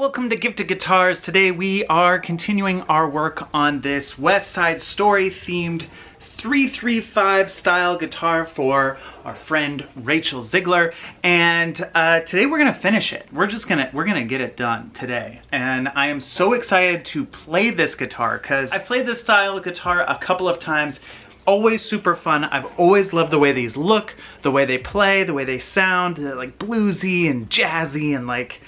welcome to Gifted Guitars. Today we are continuing our work on this West Side Story themed 335 style guitar for our friend Rachel Zegler, and today we're gonna finish it. We're gonna get it done today, and I am so excited to play this guitar because I played this style of guitar a couple of times. Always super fun. I've always loved the way these look, the way they play, the way they sound. They're like bluesy and jazzy and like,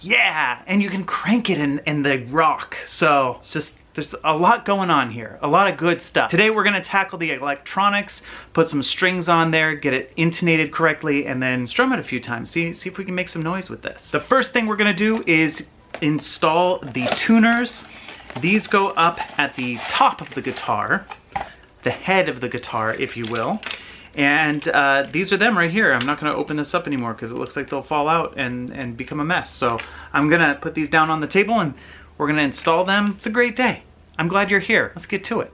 yeah, and you can crank it in the rock. So it's just, there's a lot going on here, a lot of good stuff. Today we're gonna tackle the electronics, put some strings on there, get it intonated correctly, and then strum it a few times. See if we can make some noise with this. The first thing we're gonna do is install the tuners. These go up at the top of the guitar, the head of the guitar, if you will. And these are them right here. I'm not gonna open this up anymore because it looks like they'll fall out and become a mess. So I'm gonna put these down on the table and we're gonna install them. It's a great day. I'm glad you're here. Let's get to it.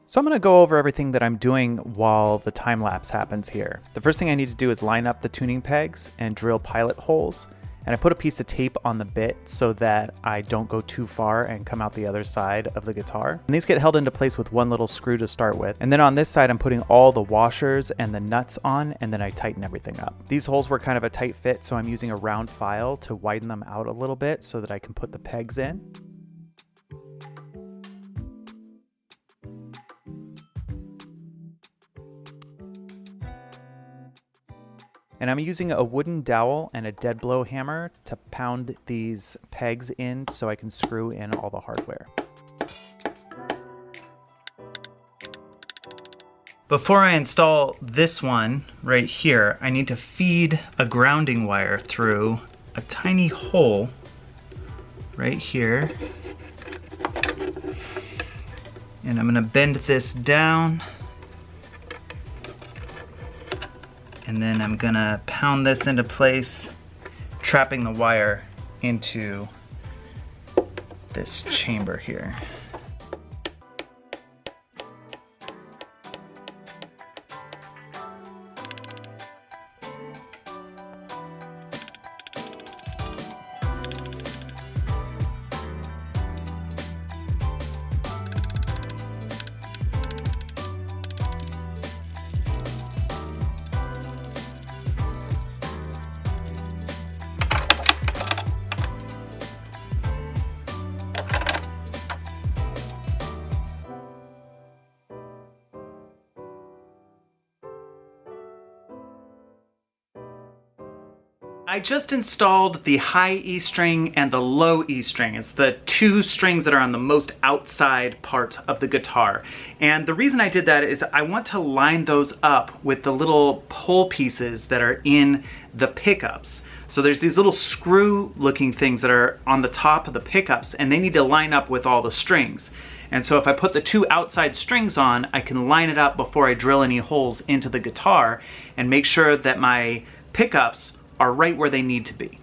So I'm gonna go over everything that I'm doing while the time lapse happens here. The first thing I need to do is line up the tuning pegs and drill pilot holes. And I put a piece of tape on the bit so that I don't go too far and come out the other side of the guitar. And these get held into place with one little screw to start with. And then on this side, I'm putting all the washers and the nuts on, and then I tighten everything up. These holes were kind of a tight fit, so I'm using a round file to widen them out a little bit so that I can put the pegs in. And I'm using a wooden dowel and a dead blow hammer to pound these pegs in so I can screw in all the hardware. Before I install this one right here, I need to feed a grounding wire through a tiny hole right here. And I'm gonna bend this down. And then I'm gonna pound this into place, trapping the wire into this chamber here. I just installed the high E string and the low E string. It's the two strings that are on the most outside part of the guitar. And the reason I did that is I want to line those up with the little pull pieces that are in the pickups. So there's these little screw looking things that are on the top of the pickups, and they need to line up with all the strings. And so if I put the two outside strings on, I can line it up before I drill any holes into the guitar and make sure that my pickups are right where they need to be.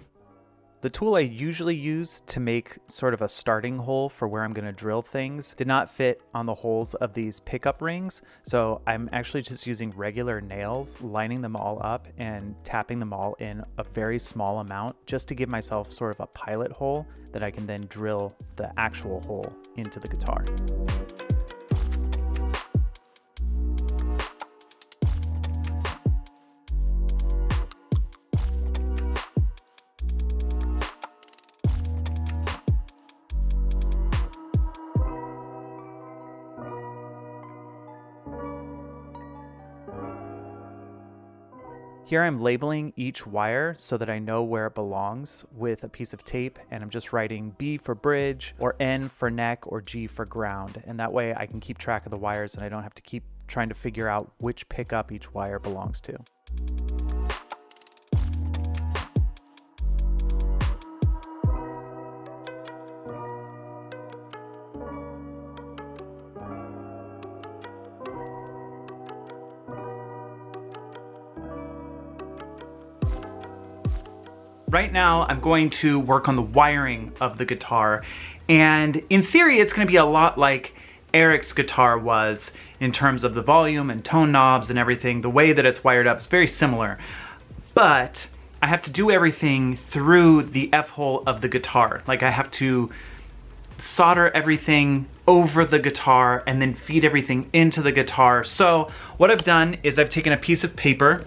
The tool I usually use to make sort of a starting hole for where I'm going to drill things did not fit on the holes of these pickup rings, so I'm actually just using regular nails, lining them all up and tapping them all in a very small amount just to give myself sort of a pilot hole that I can then drill the actual hole into the guitar. Here I'm labeling each wire so that I know where it belongs with a piece of tape, and I'm just writing B for bridge, or N for neck, or G for ground. And that way I can keep track of the wires and I don't have to keep trying to figure out which pickup each wire belongs to. Right now, I'm going to work on the wiring of the guitar, and in theory, it's going to be a lot like Eric's guitar was in terms of the volume and tone knobs and everything. The way that it's wired up is very similar, but I have to do everything through the F-hole of the guitar. Like I have to solder everything over the guitar and then feed everything into the guitar. So what I've done is I've taken a piece of paper,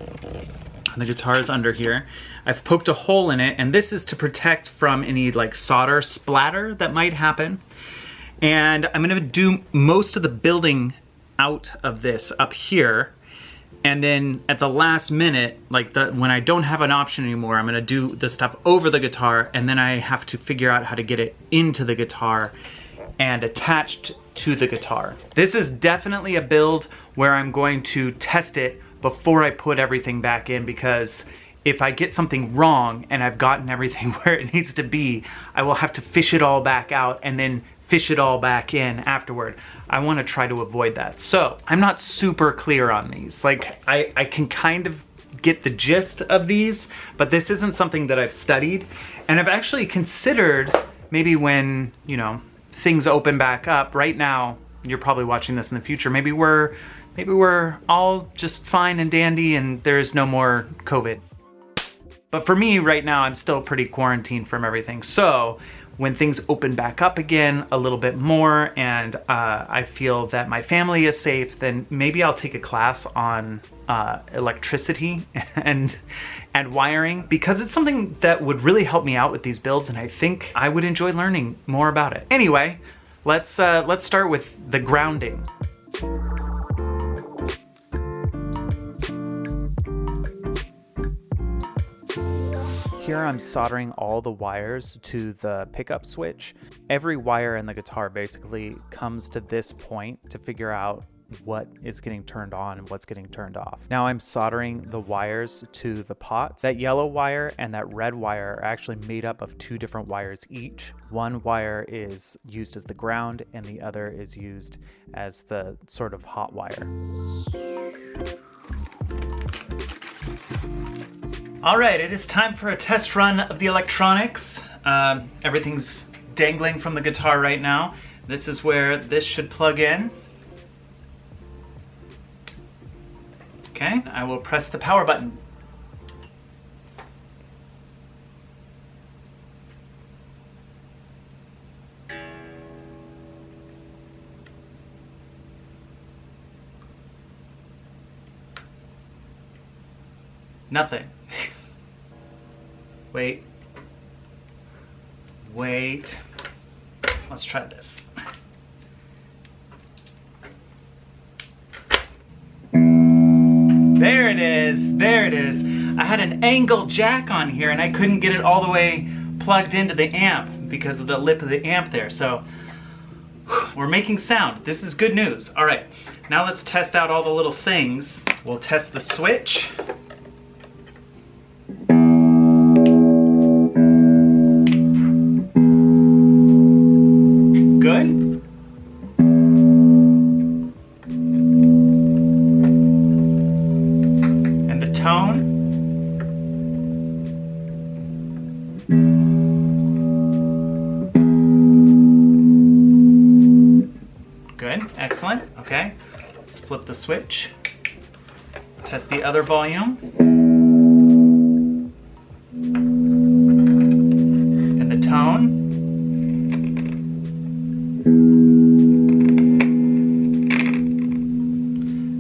and the guitar is under here. I've poked a hole in it, and this is to protect from any like solder splatter that might happen. And I'm gonna do most of the building out of this up here. And then at the last minute, like when I don't have an option anymore, I'm gonna do the stuff over the guitar, and then I have to figure out how to get it into the guitar and attached to the guitar. This is definitely a build where I'm going to test it before I put everything back in, because if I get something wrong and I've gotten everything where it needs to be, I will have to fish it all back out and then fish it all back in afterward. I want to try to avoid that. So I'm not super clear on these. Like I can kind of get the gist of these, but this isn't something that I've studied. And I've actually considered maybe when, you know, things open back up. Right now, you're probably watching this in the future. Maybe we're all just fine and dandy and there's no more COVID. But for me right now, I'm still pretty quarantined from everything. So when things open back up again a little bit more and I feel that my family is safe, then maybe I'll take a class on electricity and wiring, because it's something that would really help me out with these builds, and I think I would enjoy learning more about it. Anyway, let's start with the grounding. Here I'm soldering all the wires to the pickup switch. Every wire in the guitar basically comes to this point to figure out what is getting turned on and what's getting turned off. Now I'm soldering the wires to the pots. That yellow wire and that red wire are actually made up of two different wires each. One wire is used as the ground and the other is used as the sort of hot wire. All right, it is time for a test run of the electronics. Everything's dangling from the guitar right now. This is where this should plug in. Okay, I will press the power button. Nothing. Wait. Let's try this. There it is. I had an angle jack on here and I couldn't get it all the way plugged into the amp because of the lip of the amp there. So we're making sound. This is good news. All right, now let's test out all the little things. We'll test the switch. Excellent. Okay, let's flip the switch. Test the other volume. And the tone.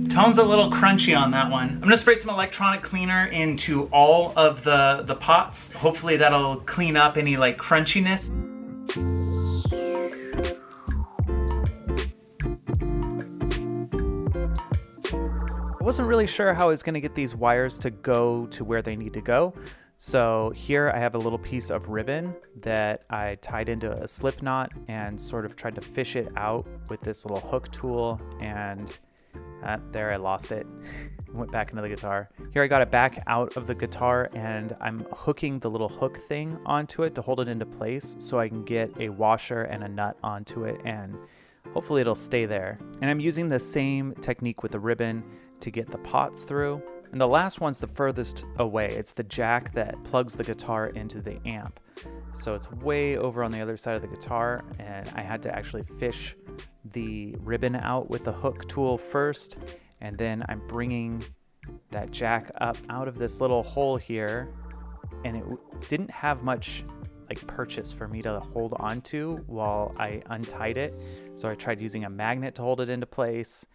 Tone's a little crunchy on that one. I'm gonna spray some electronic cleaner into all of the pots. Hopefully that'll clean up any like crunchiness. I wasn't really sure how I was going to get these wires to go to where they need to go. So here I have a little piece of ribbon that I tied into a slip knot and sort of tried to fish it out with this little hook tool, and there I lost it. Went back into the guitar. Here I got it back out of the guitar and I'm hooking the little hook thing onto it to hold it into place so I can get a washer and a nut onto it, and hopefully it'll stay there. And I'm using the same technique with the ribbon to get the pots through. And the last one's the furthest away. It's the jack that plugs the guitar into the amp. So it's way over on the other side of the guitar, and I had to actually fish the ribbon out with the hook tool first, and then I'm bringing that jack up out of this little hole here and it didn't have much like purchase for me to hold onto while I untied it. So I tried using a magnet to hold it into place,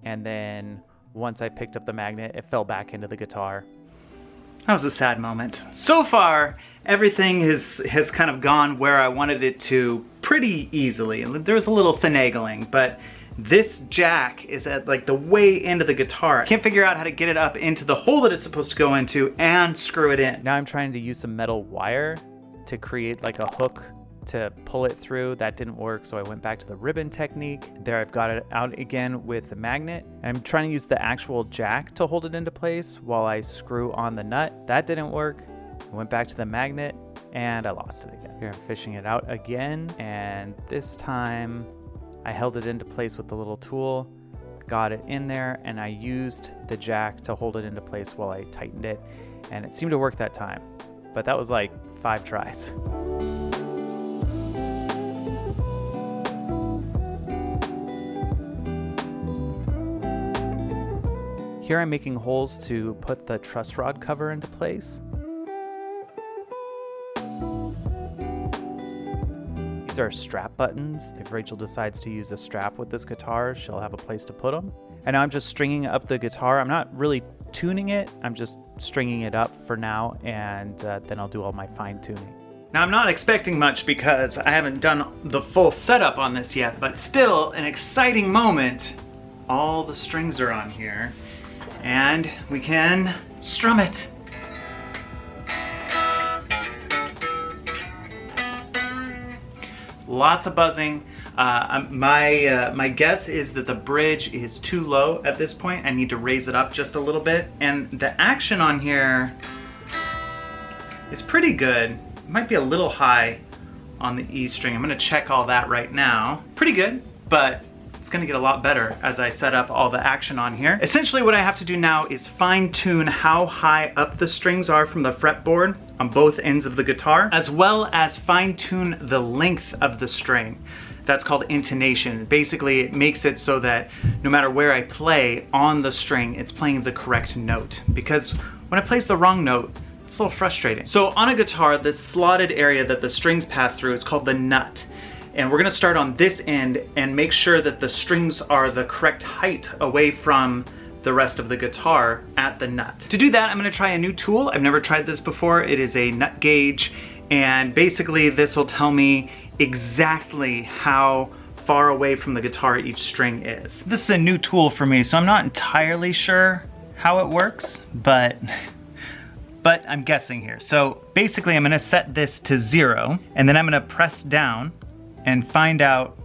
and then once I picked up the magnet, it fell back into the guitar. That was a sad moment. So far, everything has kind of gone where I wanted it to pretty easily. There was a little finagling, but this jack is at like the way end of the guitar. I can't figure out how to get it up into the hole that it's supposed to go into and screw it in. Now I'm trying to use some metal wire to create like a hook to pull it through. That didn't work, so I went back to the ribbon technique. There I've got it out again with the magnet. I'm trying to use the actual jack to hold it into place while I screw on the nut. That didn't work. I went back to the magnet and I lost it again. Here I'm fishing it out again, and this time I held it into place with the little tool, got it in there, and I used the jack to hold it into place while I tightened it, and it seemed to work that time. But that was like 5 tries. Here I'm making holes to put the truss rod cover into place. These are strap buttons. If Rachel decides to use a strap with this guitar, she'll have a place to put them. And now I'm just stringing up the guitar. I'm not really tuning it. I'm just stringing it up for now, and then I'll do all my fine tuning. Now I'm not expecting much because I haven't done the full setup on this yet, but still an exciting moment. All the strings are on here, and we can strum it. Lots of buzzing. My guess is that the bridge is too low at this point. I need to raise it up just a little bit. And the action on here is pretty good. It might be a little high on the E string. I'm gonna check all that right now. Pretty good, but it's gonna get a lot better as I set up all the action on here. Essentially what I have to do now is fine tune how high up the strings are from the fretboard on both ends of the guitar, as well as fine tune the length of the string. That's called intonation. Basically, it makes it so that no matter where I play on the string, it's playing the correct note. Because when it plays the wrong note, it's a little frustrating. So on a guitar, this slotted area that the strings pass through is called the nut. And we're gonna start on this end and make sure that the strings are the correct height away from the rest of the guitar at the nut. To do that, I'm gonna try a new tool. I've never tried this before. It is a nut gauge, and basically this will tell me exactly how far away from the guitar each string is. This is a new tool for me, so I'm not entirely sure how it works, but I'm guessing here. So basically I'm gonna set this to 0, and then I'm gonna press down and find out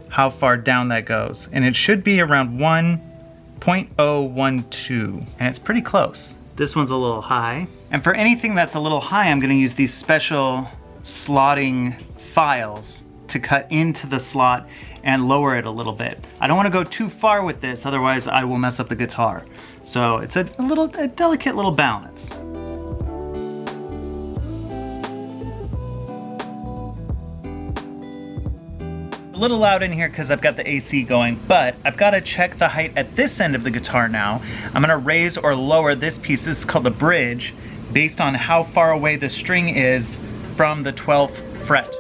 how far down that goes. And it should be around 1.012, and it's pretty close. This one's a little high. And for anything that's a little high, I'm gonna use these special slotting files to cut into the slot and lower it a little bit. I don't wanna go too far with this, otherwise I will mess up the guitar. So it's a delicate little balance. A little loud in here because I've got the AC going, but I've got to check the height at this end of the guitar now. I'm going to raise or lower this piece. This is called the bridge, based on how far away the string is from the 12th fret.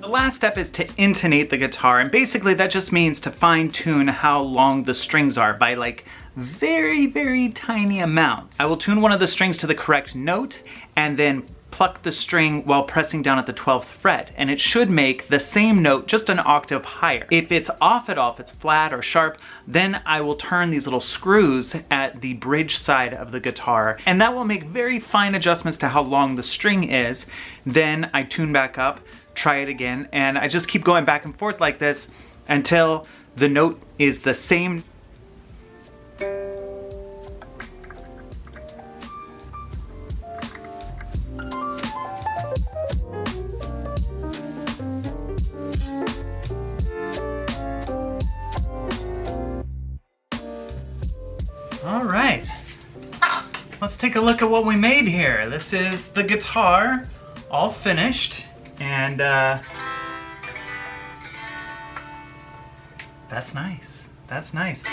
The last step is to intonate the guitar, and basically that just means to fine tune how long the strings are by like very, very tiny amounts. I will tune one of the strings to the correct note and then pluck the string while pressing down at the 12th fret, and it should make the same note just an octave higher. If it's off at all, if it's flat or sharp, then I will turn these little screws at the bridge side of the guitar, and that will make very fine adjustments to how long the string is. Then I tune back up, try it again, and I just keep going back and forth like this until the note is the same. All right, let's take a look at what we made here. This is the guitar, all finished, and That's nice. That's nice.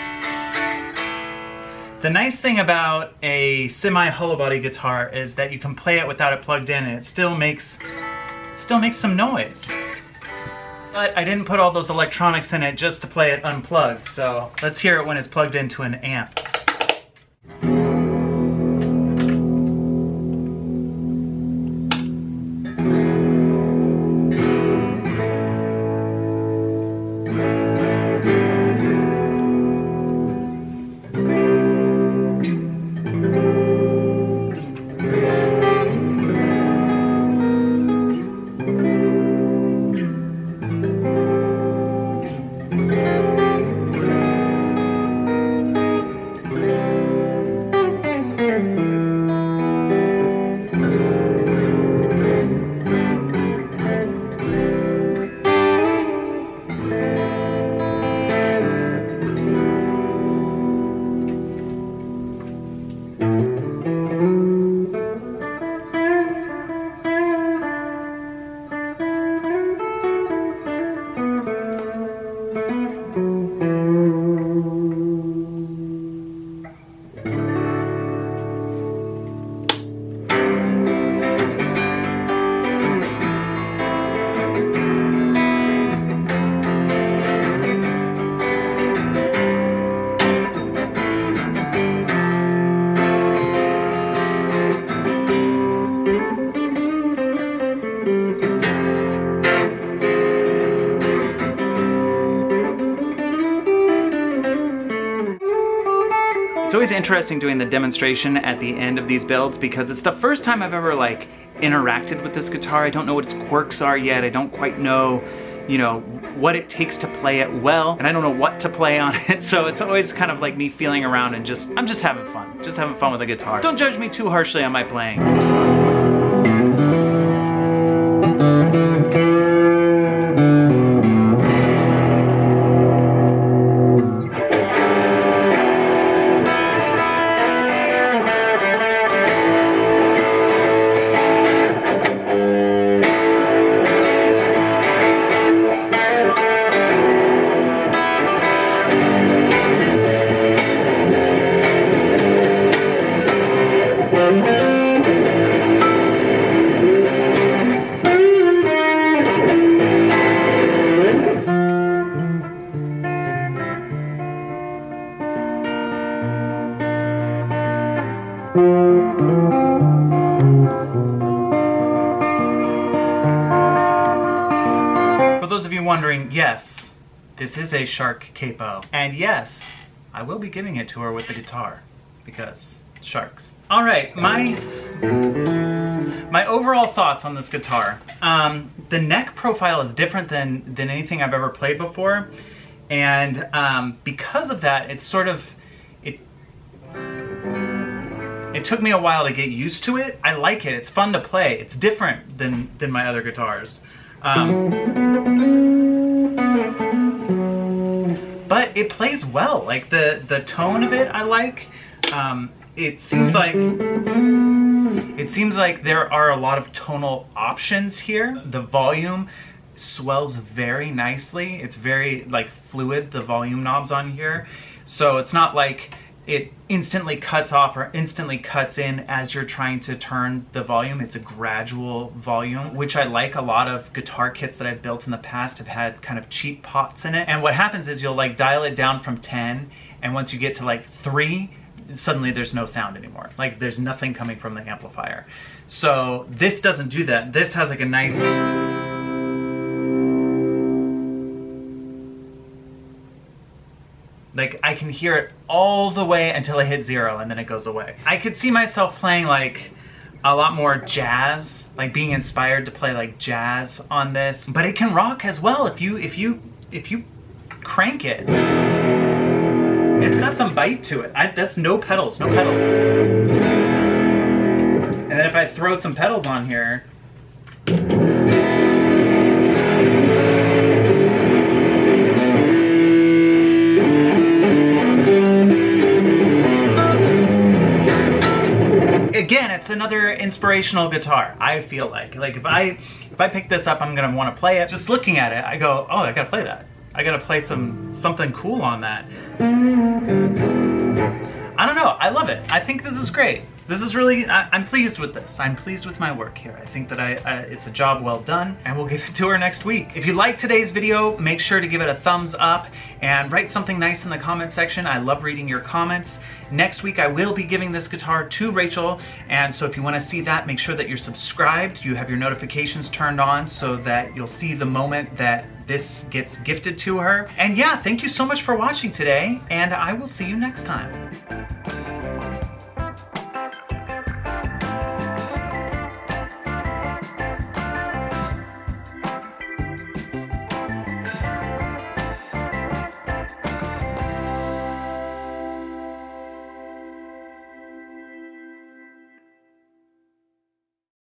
The nice thing about a semi-hollow body guitar is that you can play it without it plugged in and it still makes some noise. But I didn't put all those electronics in it just to play it unplugged, so let's hear it when it's plugged into an amp. It's always interesting doing the demonstration at the end of these builds because it's the first time I've ever like interacted with this guitar. I don't know what its quirks are yet. I don't quite know, you know, what it takes to play it well, and I don't know what to play on it. So it's always kind of like me feeling around and I'm just having fun. Just having fun with the guitar. Don't judge me too harshly on my playing. For those of you wondering, yes, this is a shark capo. And yes, I will be giving it to her with the guitar, because sharks. All right, my overall thoughts on this guitar. The neck profile is different than anything I've ever played before. And because of that, it's sort of, it took me a while to get used to it. I like it, it's fun to play. It's different than my other guitars. But it plays well. Like the tone of it I like. It seems like there are a lot of tonal options here. The volume swells very nicely. It's very like fluid, the volume knobs on here. So it's not like it instantly cuts off or instantly cuts in as you're trying to turn the volume. It's a gradual volume, which I like. A lot of guitar kits that I've built in the past have had kind of cheap pots in it. And what happens is you'll like dial it down from 10, and once you get to like 3, suddenly there's no sound anymore. Like there's nothing coming from the amplifier. So this doesn't do that. This has like a nice, like I can hear it all the way until I hit 0 and then it goes away. I could see myself playing like a lot more jazz, like being inspired to play like jazz on this. But it can rock as well if you crank it. It's got some bite to it. That's no pedals, no pedals. And then if I throw some pedals on here, again, it's another inspirational guitar. I feel like if I pick this up, I'm gonna want to play it. Just looking at it, I go, oh, I gotta play that. I gotta play something cool on that. I don't know, I love it. I think this is great. This is really, I'm pleased with this. I'm pleased with my work here. I think that it's a job well done, and we'll give it to her next week. If you liked today's video, make sure to give it a thumbs up and write something nice in the comment section. I love reading your comments. Next week, I will be giving this guitar to Rachel, and so if you want to see that, make sure that you're subscribed, you have your notifications turned on so that you'll see the moment that this gets gifted to her. And yeah, thank you so much for watching today, and I will see you next time.